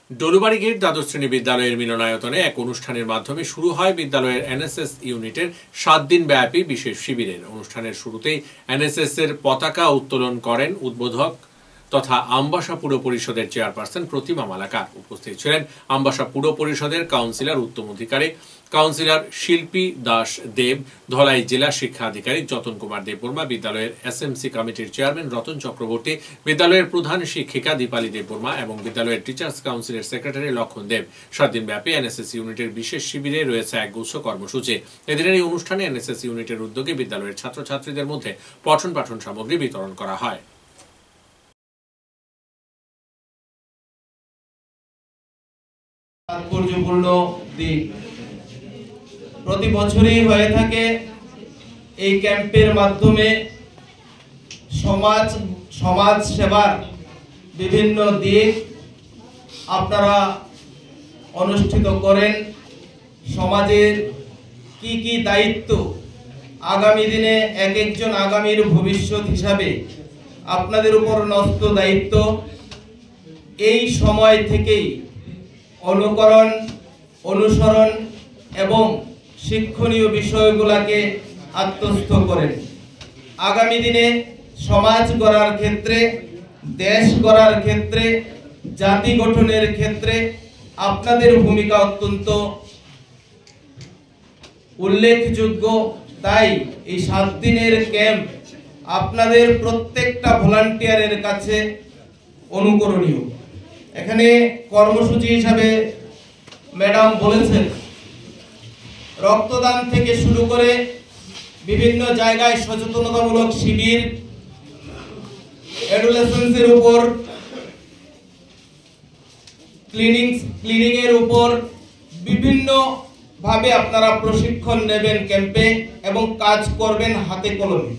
Dolubari gate দ্বাদশ শ্রেণী বিদ্যালয়ের মিলনায়তনে এক অনুষ্ঠানের মাধ্যমে শুরু হয় বিদ্যালয়ের এনএসএস ইউনিটের 7 দিন ব্যাপী বিশেষ শিবিরের। অনুষ্ঠানের শুরুতেই এনএসএস এর পতাকা উত্তোলন করেন উদ্বোধক তথা আমবাসা পুর পরিষদের চেয়ারপারসন প্রতিমা মালাকার। উপস্থিত ছিলেন আমবাসা পুর পরিষদের কাউন্সিলর উত্তম অধিকারী, কাউন্সিলর শিল্পী দাস দেব, ধলাই জেলা শিক্ষা আধিকারিক যতন কুমার দেববর্মা, বিদ্যালয়ের এসএমসি কমিটির চেয়ারম্যান রতন চক্রবর্তী, বিদ্যালয়ের প্রধান শিক্ষিকা দীপালি দেববর্মা এবং বিদ্যালয়ের টিচার্স কাউন্সিলের সেক্রেটারি লক্ষণ দেব। 7 দিন ব্যাপী এনএসএস ইউনিটের বিশেষ শিবিরে রয়েছে একগুচ্ছ কর্মসূচি। এদিনের এই অনুষ্ঠানে এনএসএস ইউনিটের উদ্যোগে বিদ্যালয়ের ছাত্রছাত্রীদের মধ্যে পঠন পাঠন সামগ্রী বিতরণ করা হয়। তাৎপর্যপূর্ণ দিক প্রতি বছরই হয়ে থাকে। এই ক্যাম্পের মাধ্যমে সমাজ সেবার বিভিন্ন দিক আপনারা অনুষ্ঠিত করেন। সমাজের কি কি দায়িত্ব আগামী দিনে এক একজন আগামীর ভবিষ্যৎ হিসাবে আপনাদের উপর ন্যস্ত দায়িত্ব, এই সময় থেকেই অনুকরণ, অনুসরণ এবং শিক্ষণীয় বিষয়গুলোকে আত্মস্থ করেন। আগামী দিনে সমাজ গড়ার ক্ষেত্রে, দেশ গড়ার ক্ষেত্রে, জাতি গঠনের ক্ষেত্রে আপনাদের ভূমিকা অত্যন্ত উল্লেখযোগ্য। তাই এই 7 দিনের ক্যাম্প আপনাদের প্রত্যেকটা ভলান্টিয়ারের কাছে অনুকরণীয়। এখানে কর্মসূচি হিসাবে ম্যাডাম বলেছেন, রক্তদান থেকে শুরু করে বিভিন্ন জায়গায় সচেতনতামূলক শিবির, অ্যাডোলেসেন্সের উপর, ক্লিনিং এর উপর বিভিন্ন ভাবে আপনারা প্রশিক্ষণ নেবেন ক্যাম্পে এবং কাজ করবেন হাতে কলমে।